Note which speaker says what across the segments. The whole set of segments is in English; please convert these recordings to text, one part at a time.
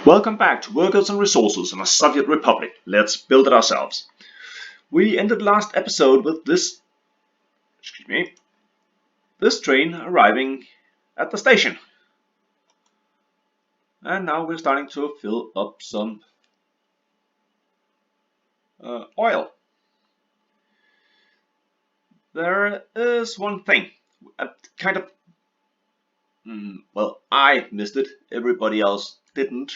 Speaker 1: Welcome back to Workers and Resources in a Soviet Republic. Let's build it ourselves. We ended last episode with this train arriving at the station. And now we're starting to fill up some oil. There is one thing. I missed it. Everybody else didn't.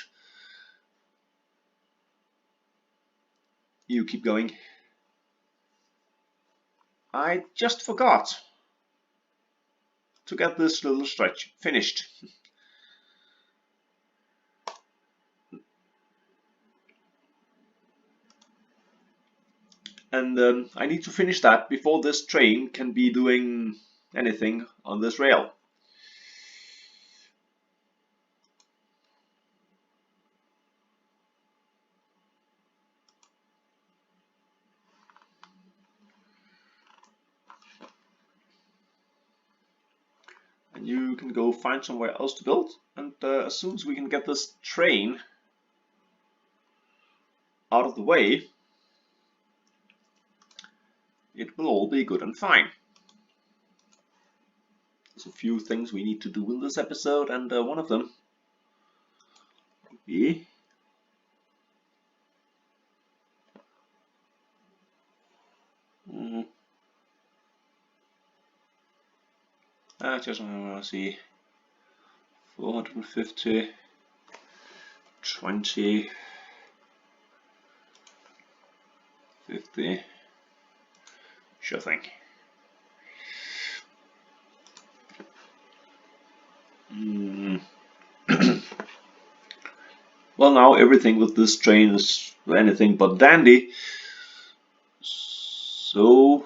Speaker 1: You keep going. I just forgot to get this little stretch finished. And I need to finish that before this train can be doing anything on this rail. And you can go find somewhere else to build, and as soon as we can get this train out of the way, it will all be good and fine. There's a few things we need to do in this episode, and one of them will be I just want to see 450, 20, 50, sure thing. Well, now everything with this train is anything but dandy, so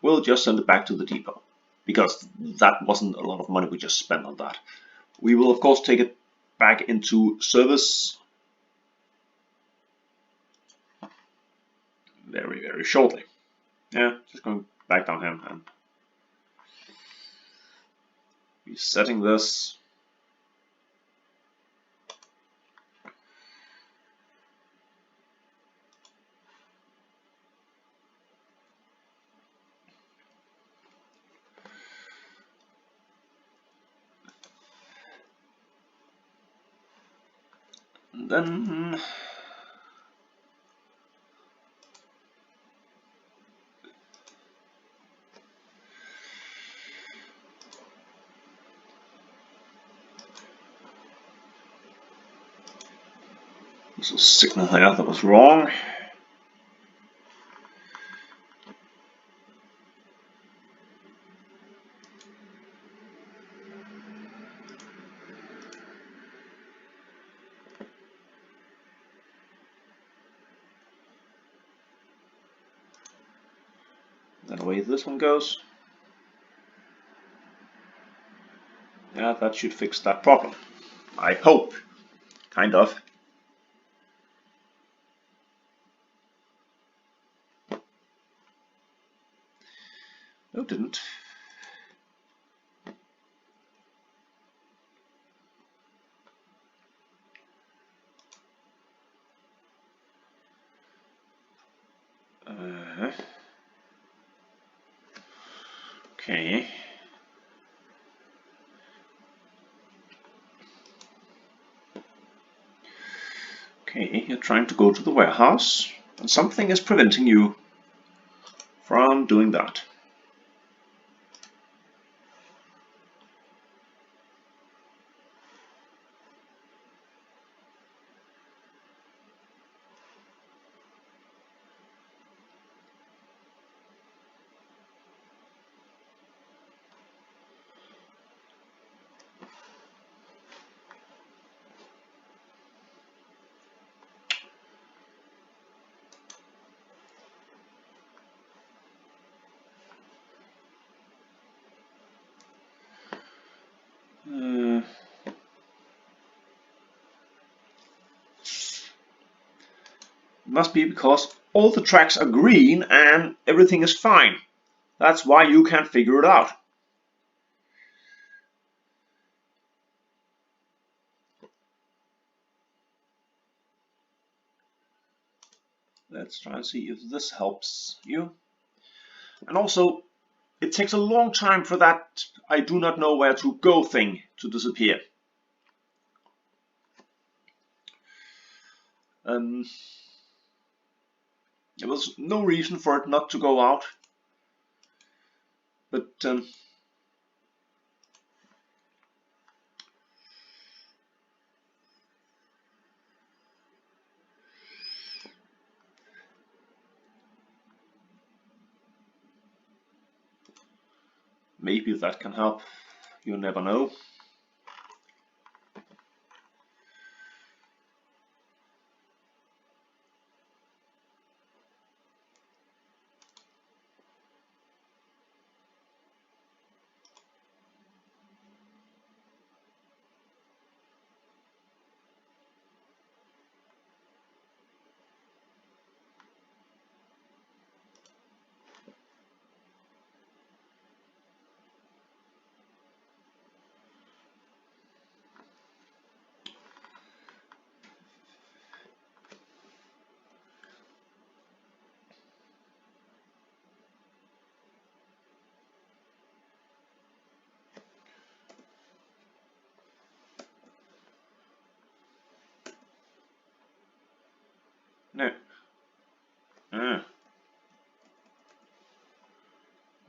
Speaker 1: we'll just send it back to the depot, because that wasn't a lot of money we just spent on that. We will of course take it back into service very, very shortly. Yeah, just going back down here and resetting this. And then there's a signal there that was wrong. That way this one goes. Yeah, that should fix that problem. I hope. Kind of. No, it didn't. Okay. Okay, you're trying to go to the warehouse, and something is preventing you from doing that. Must be because all the tracks are green and everything is fine. That's why you can't figure it out. Let's try and see if this helps you. And also, it takes a long time for that I do not know where to go thing to disappear. There was no reason for it not to go out, but maybe that can help. You never know. No.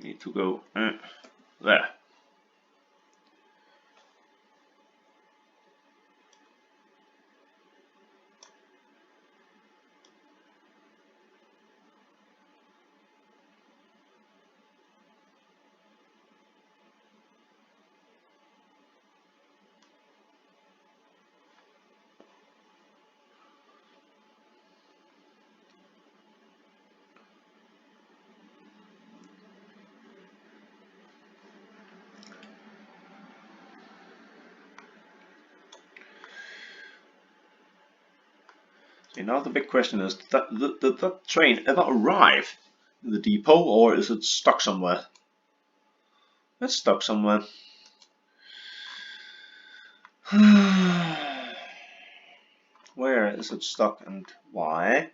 Speaker 1: Need to go there. And now the big question is, did that train ever arrive in the depot, or is it stuck somewhere? It's stuck somewhere. Where is it stuck and why?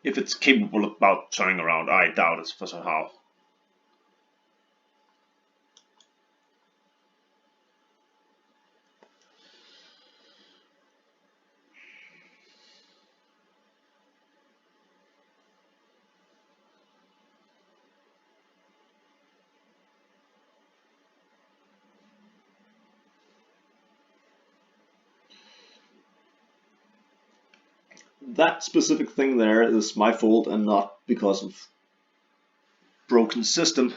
Speaker 1: If it's capable of about turning around, I doubt it for somehow. That specific thing there is my fault and not because of broken system.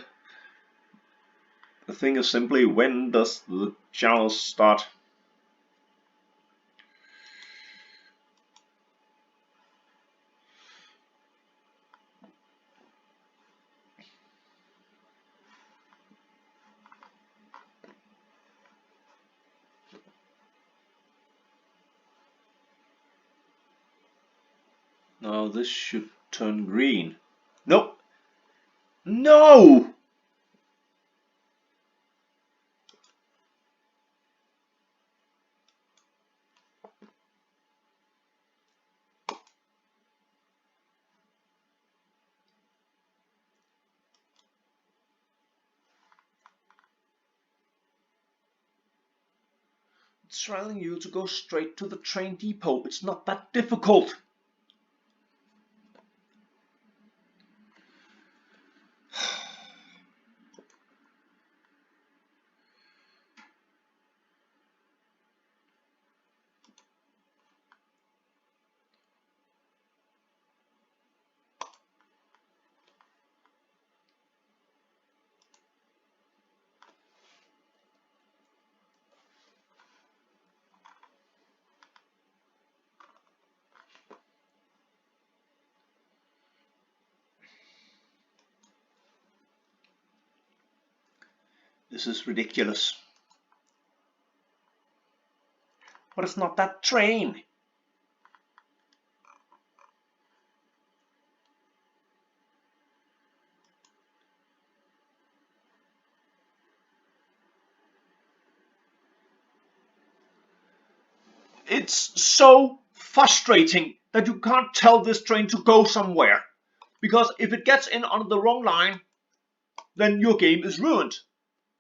Speaker 1: The thing is simply, when does the channel start? Now this should turn green. Nope. No! It's telling you to go straight to the train depot. It's not that difficult. This is ridiculous. But it's not that train. It's so frustrating that you can't tell this train to go somewhere. Because if it gets in on the wrong line, then your game is ruined.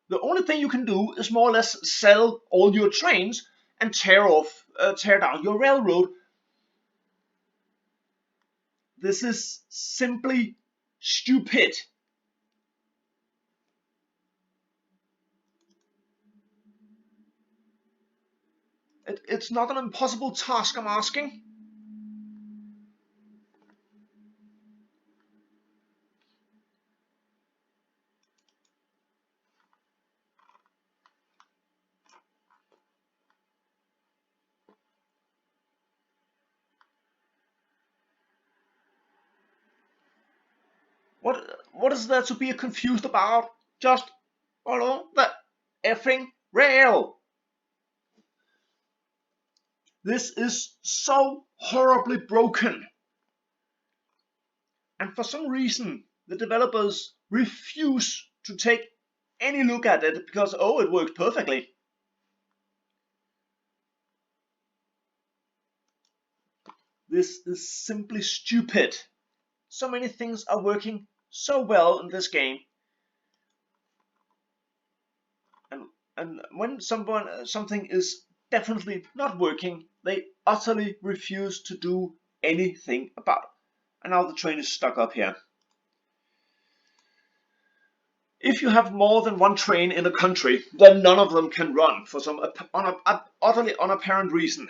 Speaker 1: The only thing you can do is more or less sell all your trains and tear down your railroad. This is simply stupid. It's not an impossible task I'm asking. What is there to be confused about? Just follow the effing rail. This is so horribly broken. And for some reason, the developers refuse to take any look at it because, oh, it works perfectly. This is simply stupid. So many things are working so well in this game. And when something is definitely not working, they utterly refuse to do anything about it. And now the train is stuck up here. If you have more than one train in a country, then none of them can run for some utterly unapparent reason.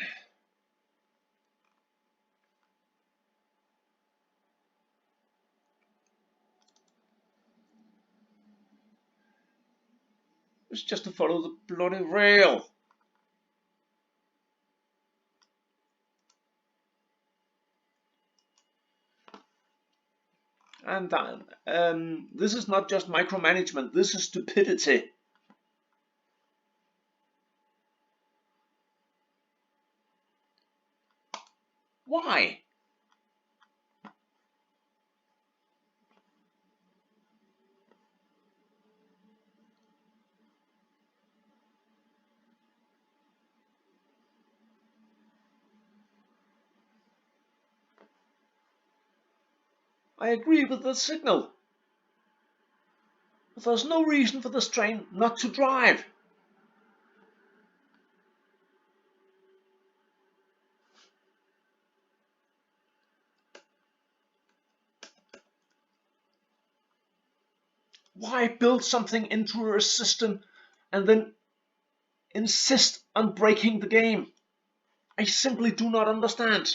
Speaker 1: It's just to follow the bloody rail. And this is not just micromanagement, this is stupidity. Why? I agree with the signal. But there's no reason for this train not to drive. Why build something into a system and then insist on breaking the game? I simply do not understand.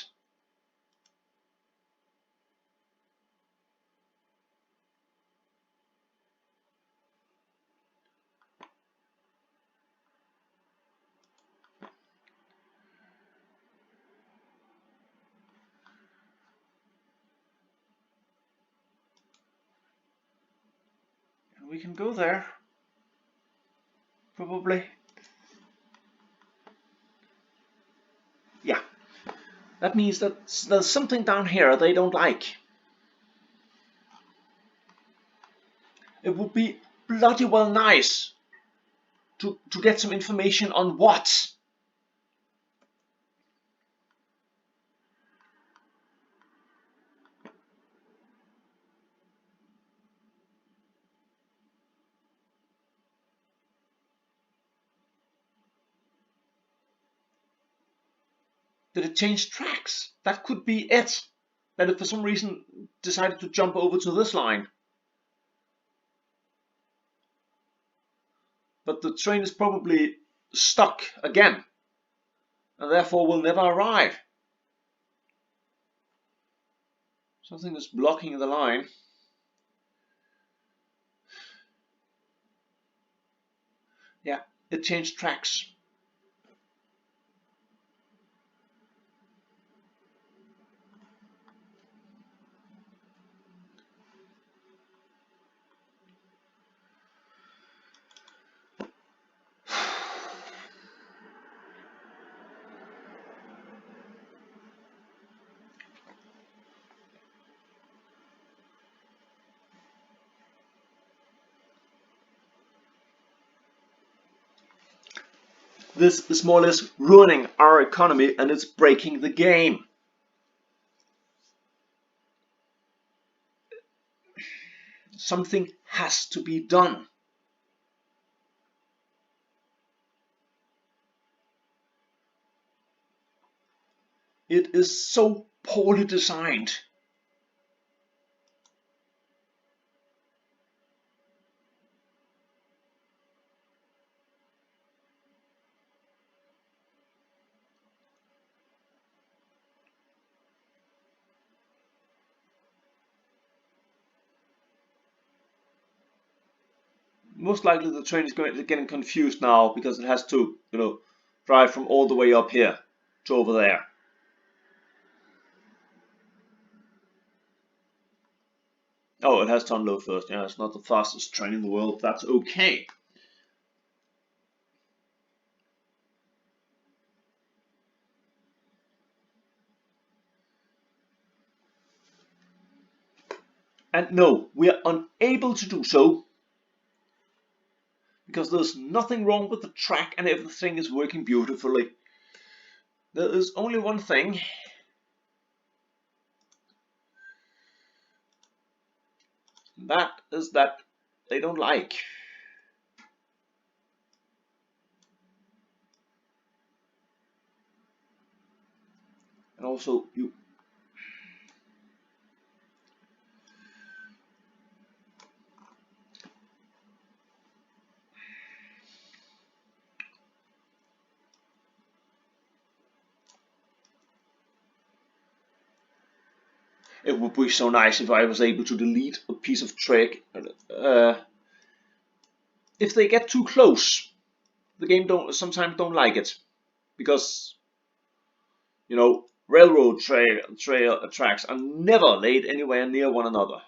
Speaker 1: We can go there. Probably. Yeah. That means that there's something down here they don't like. It would be bloody well nice to get some information on what. Did it change tracks? That could be it. That it for some reason decided to jump over to this line. But the train is probably stuck again, and therefore will never arrive. Something is blocking the line. Yeah, it changed tracks. This is more or less ruining our economy, and it's breaking the game. Something has to be done. It is so poorly designed. Most likely the train is getting confused now because it has to, drive from all the way up here to over there. Oh, it has to unload first. Yeah, it's not the fastest train in the world. That's okay. And no, we are unable to do so because there's nothing wrong with the track and everything is working beautifully. There is only one thing. That is that they don't like. And also, it would be so nice if I was able to delete a piece of track. If they get too close, the game sometimes don't like it because railroad tracks are never laid anywhere near one another.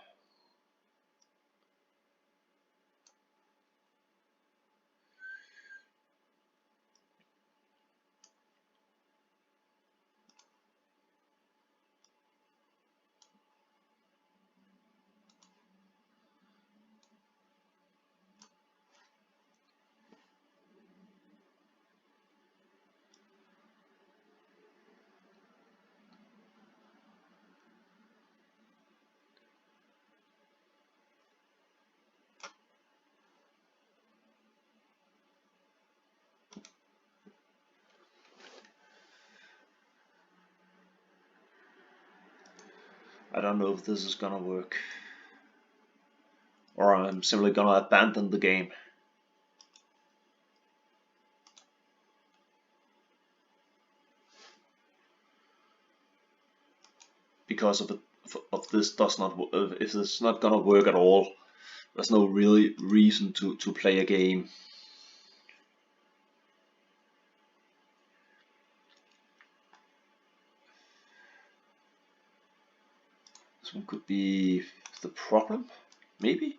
Speaker 1: I don't know if this is gonna work, or I'm simply gonna abandon the game. Because of this does not, if it's not gonna work at all, there's no really reason to play a game. This one could be the problem, maybe.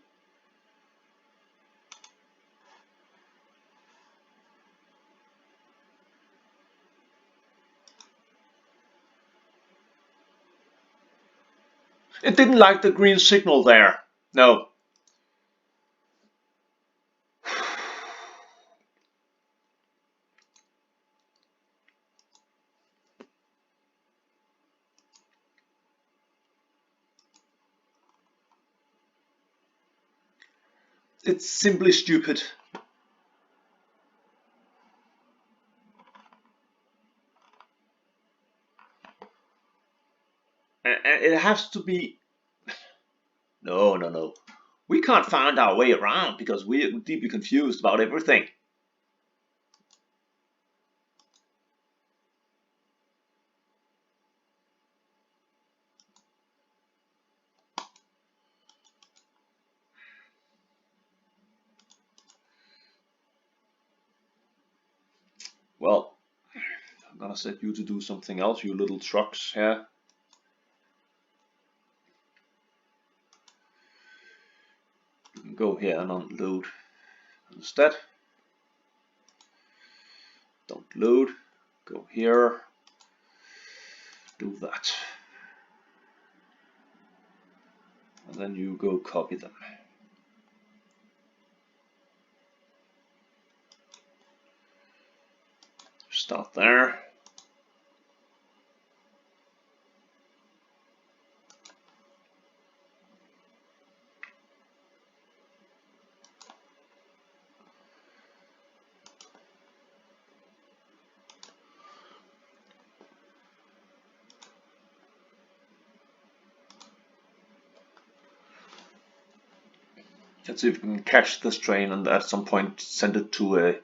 Speaker 1: It didn't like the green signal there. No. It's simply stupid. It has to be. No. We can't find our way around because we're deeply confused about everything. Well, I'm gonna set you to do something else, you little trucks here. You can go here and unload instead. Don't load. Go here. Do that. And then you go copy them. Start there. Let's see if we can catch this train and at some point send it to a...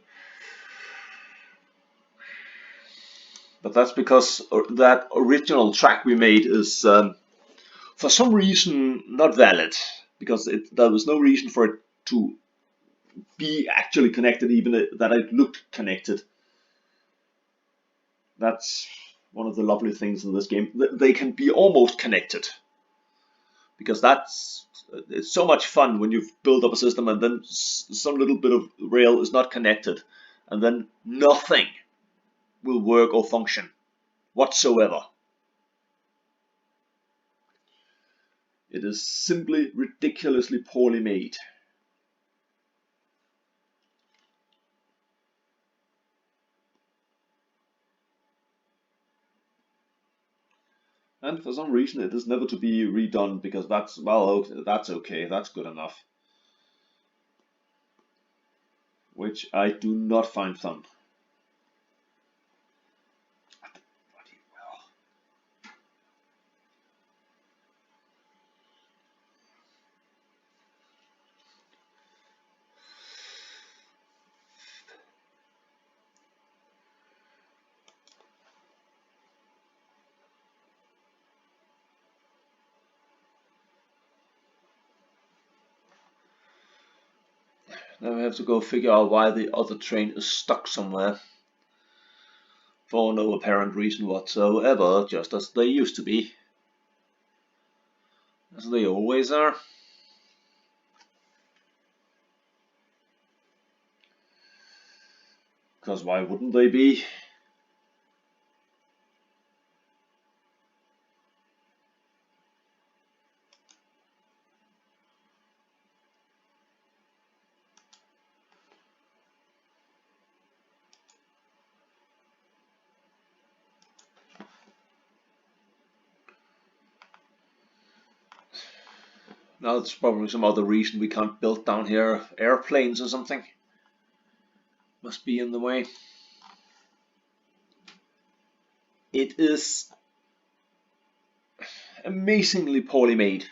Speaker 1: But that's because that original track we made is for some reason not valid, because there was no reason for it to be actually connected, even that it looked connected. That's one of the lovely things in this game. They can be almost connected, because it's so much fun when you've built up a system and then some little bit of rail is not connected, and then nothing will work or function whatsoever. It is simply ridiculously poorly made. And for some reason it is never to be redone, because that's, well, that's okay, that's good enough. Which I do not find fun. Now we have to go figure out why the other train is stuck somewhere. For no apparent reason whatsoever, just as they used to be. As they always are. Because why wouldn't they be? Now there's probably some other reason we can't build down here. Airplanes or something. Must be in the way. It is amazingly poorly made.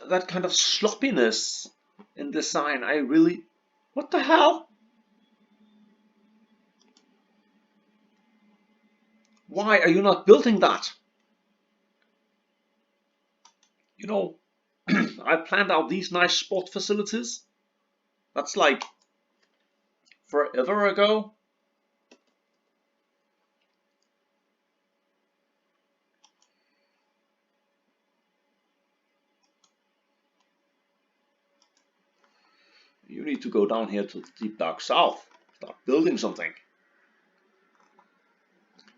Speaker 1: That kind of sloppiness in design, I really... What the hell? Why are you not building that? You know, I planned out these nice sport facilities. That's like forever ago. You need to go down here to the deep dark south. Start building something.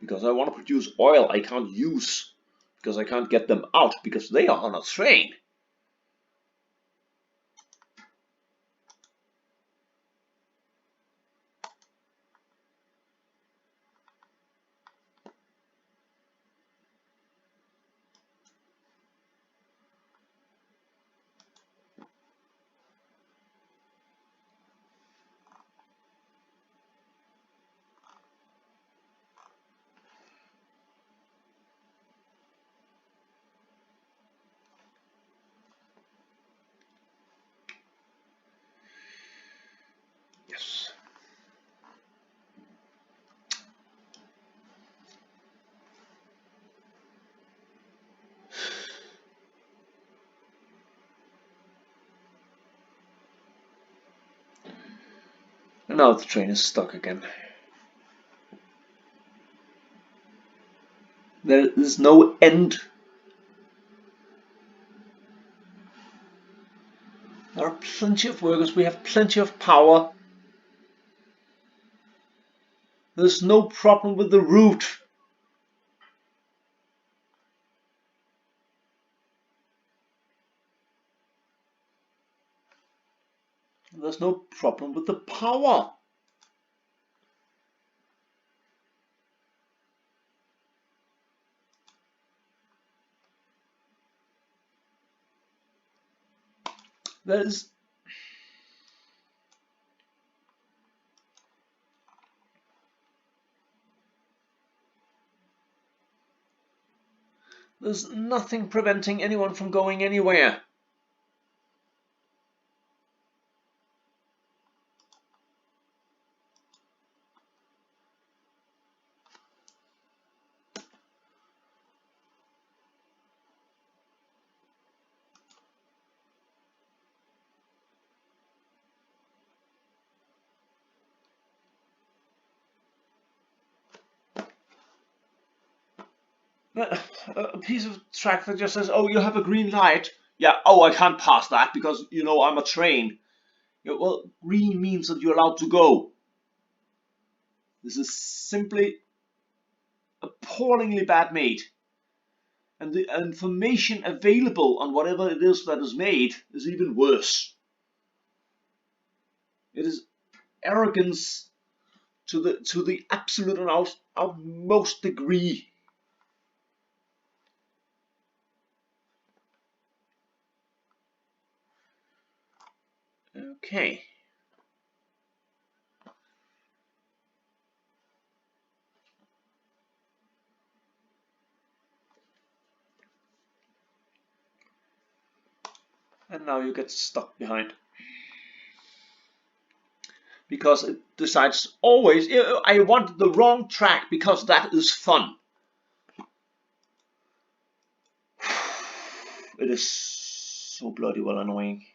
Speaker 1: Because I want to produce oil I can't use. Because I can't get them out because they are on a train. Yes. And now the train is stuck again. There is no end. There are plenty of workers, we have plenty of power. There's no problem with the route. There's no problem with the power. There's nothing preventing anyone from going anywhere. A piece of track that just says, oh, you have a green light. Yeah, oh, I can't pass that because, you know, I'm a train. Yeah, well, green means that you're allowed to go. This is simply appallingly bad made. And the information available on whatever it is that is made is even worse. It is arrogance to the absolute and utmost degree. Okay. And now you get stuck behind. Because it decides always, I want the wrong track because that is fun. It is so bloody well annoying.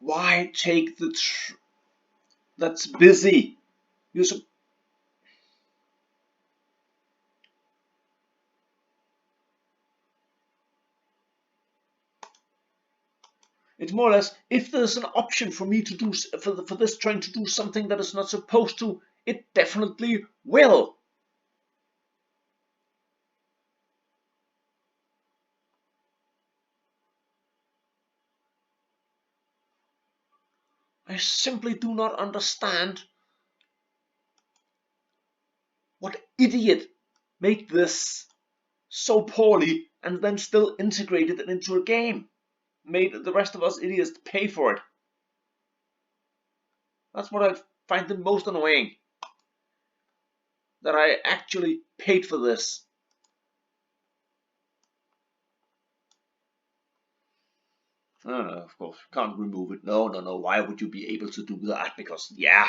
Speaker 1: Why take the that's busy? It's more or less, if there's an option for me to do for this train to do something that it's not supposed to, it definitely will. I simply do not understand what idiot made this so poorly and then still integrated it into a game. Made the rest of us idiots pay for it. That's what I find the most annoying. That I actually paid for this. No, of course, can't remove it. No, why would you be able to do that? Because, yeah.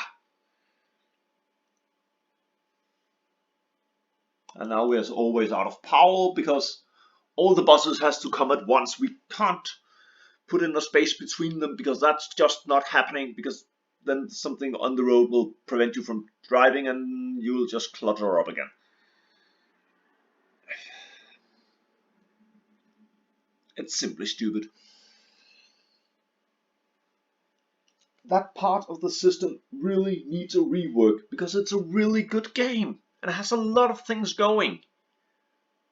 Speaker 1: And now we're always out of power because all the buses has to come at once. We can't put in a space between them because that's just not happening, because then something on the road will prevent you from driving and you will just clutter up again. It's simply stupid. That part of the system really needs a rework because it's a really good game and it has a lot of things going.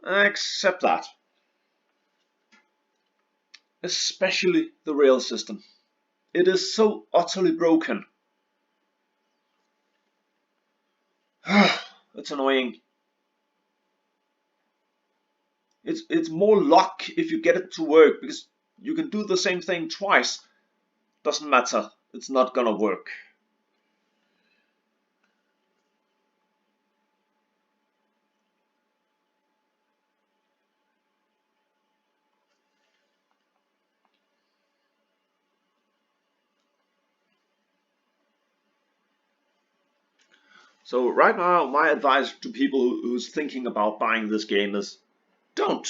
Speaker 1: Except that. Especially the rail system. It is so utterly broken. It's annoying. It's more luck if you get it to work, because you can do the same thing twice. Doesn't matter. It's not gonna work. So right now, my advice to people who's thinking about buying this game is don't.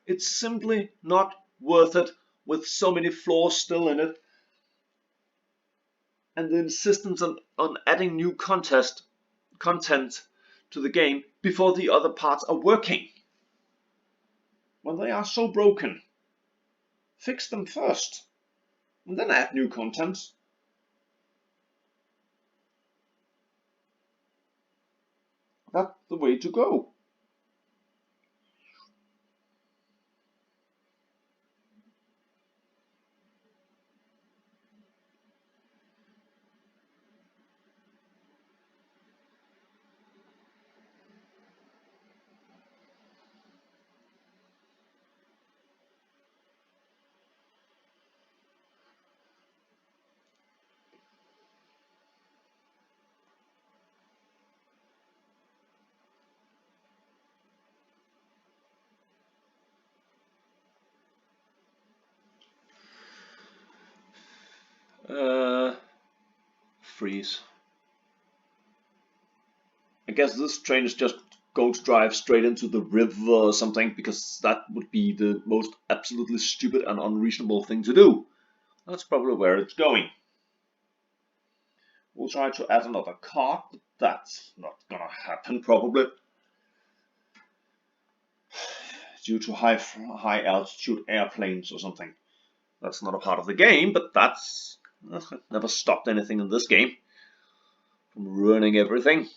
Speaker 1: It's simply not worth it with so many flaws still in it. And the insistence on adding new content content to the game before the other parts are working. When they are so broken, fix them first, and then add new content. That's the way to go. Freeze. I guess this train is just going to drive straight into the river or something, because that would be the most absolutely stupid and unreasonable thing to do. That's probably where it's going. We'll try to add another card, but that's not gonna happen probably, due to high altitude airplanes or something. That's not a part of the game, but that's never stopped anything in this game from ruining everything.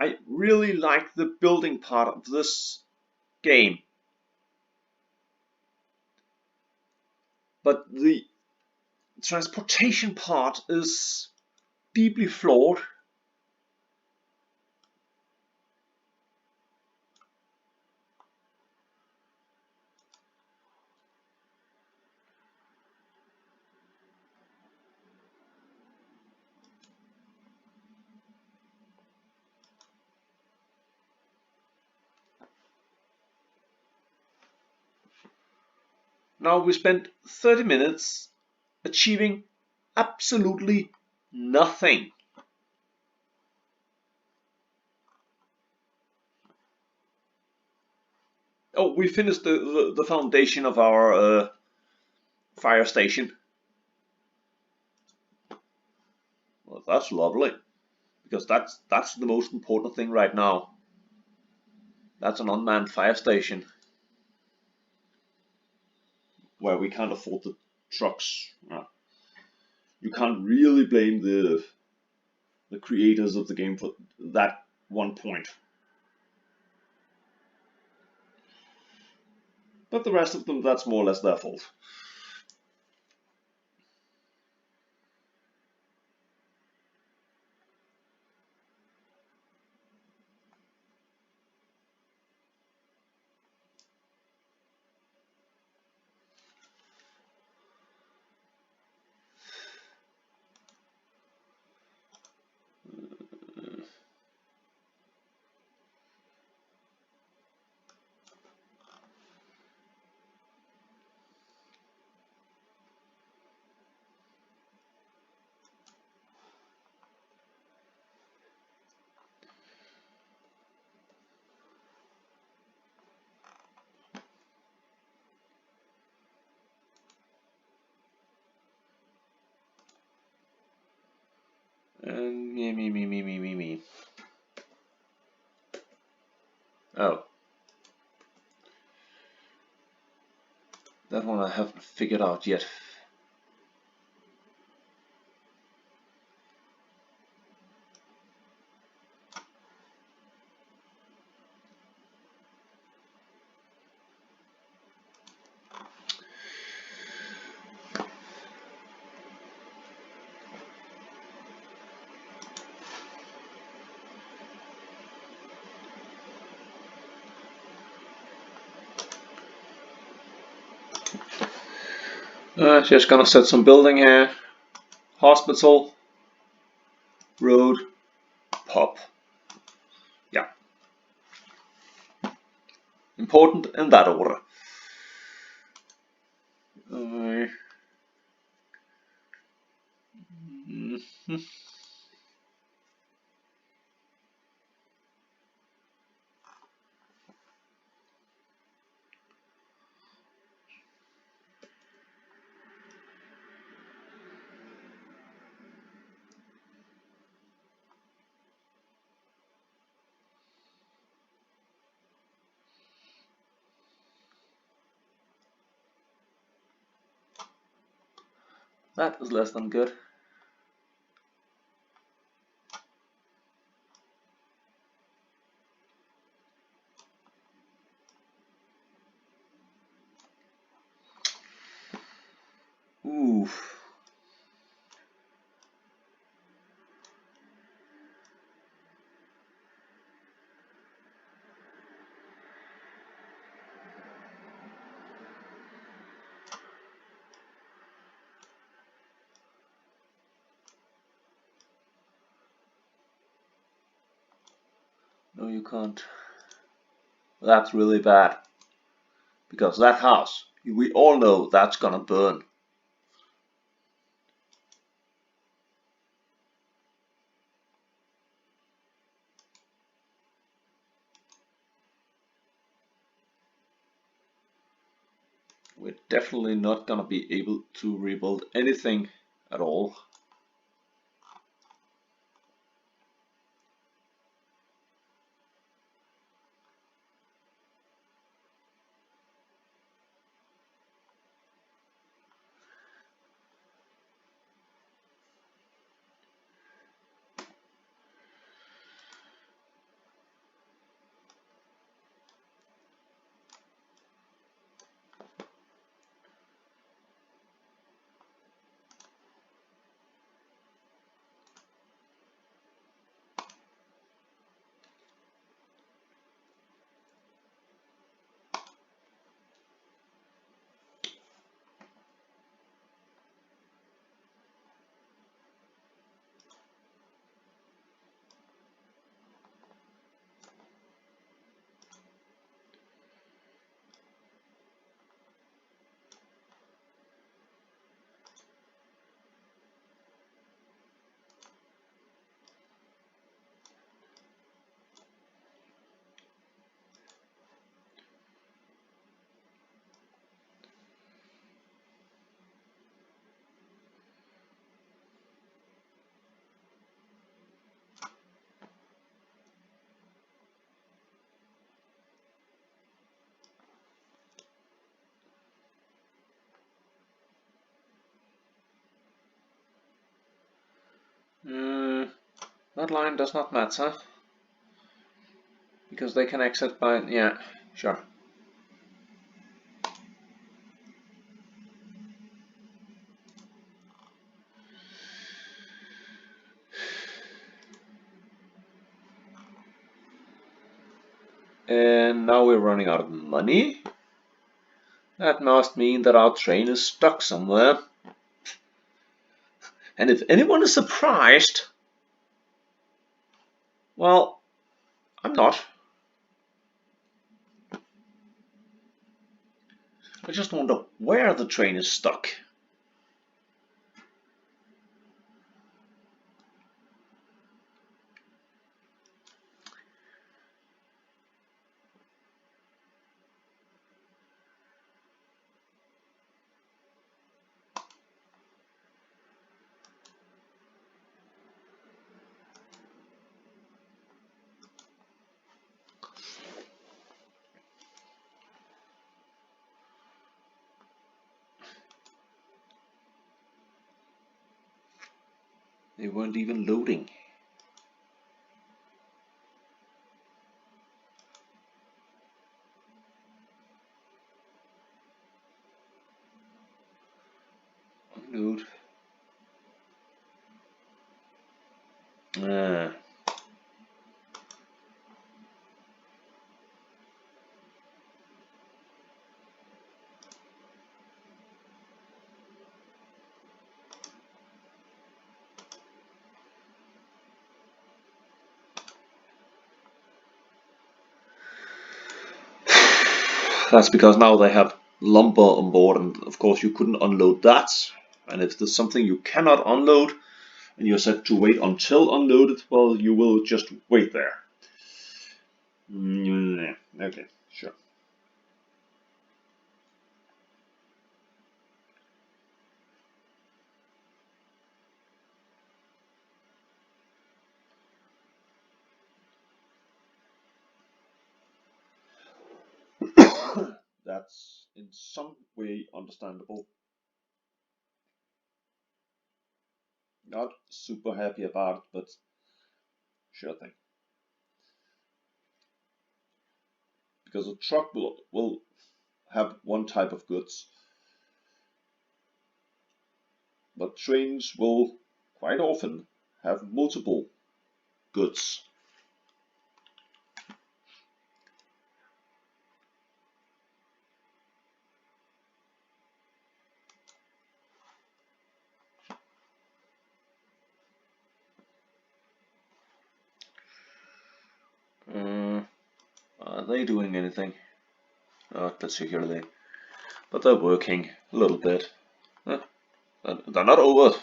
Speaker 1: I really like the building part of this game, but the transportation part is deeply flawed. Now we spent 30 minutes achieving absolutely nothing. Oh, we finished the foundation of our fire station. Well, that's lovely, because that's the most important thing right now. That's an unmanned fire station where we can't afford the trucks. You can't really blame the creators of the game for that one point. But the rest of them, that's more or less their fault. And me. Oh. That one I haven't figured out yet. Just gonna set some building here. Hospital, road, pub. Yeah. Important in that order. That is less than good. Ooh. No, you can't. That's really bad. Because that house, we all know that's gonna burn. We're definitely not gonna be able to rebuild anything at all. That line does not matter. Because they can exit by, yeah, sure. And now we're running out of money. That must mean that our train is stuck somewhere. And if anyone is surprised, well, I'm not. I just wonder where the train is stuck. They weren't even loading. Unload. That's because now they have lumber on board, and of course you couldn't unload that. And if there's something you cannot unload, and you're set to wait until unloaded, well, you will just wait there. Okay, sure. That's in some way understandable. Not super happy about it, but sure thing. Because a truck will have one type of goods, but trains will quite often have multiple goods. Are they doing anything? Not particularly, but they're working a little bit. They're not over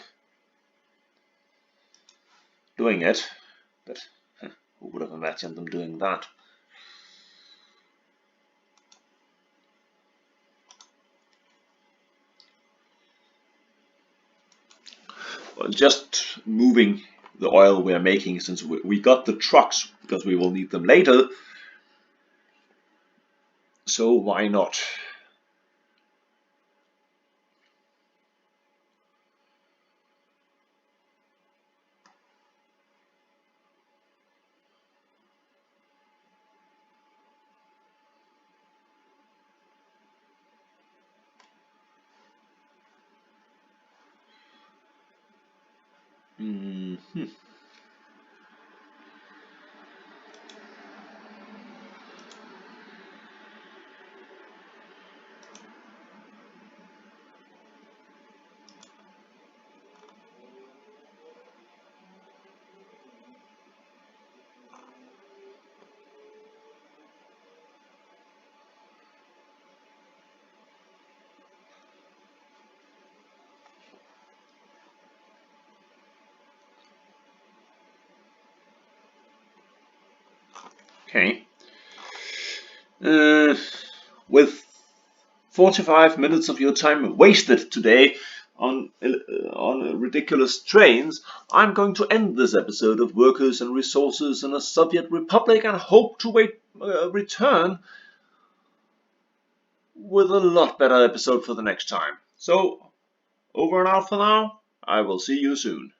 Speaker 1: doing it, but who would have imagined them doing that? Well, just moving the oil we are making, since we got the trucks because we will need them later, so why not? Mm-hmm. Okay. With 45 minutes of your time wasted today on ridiculous trains, I'm going to end this episode of Workers and Resources in a Soviet Republic and hope to return with a lot better episode for the next time. So, over and out for now. I will see you soon.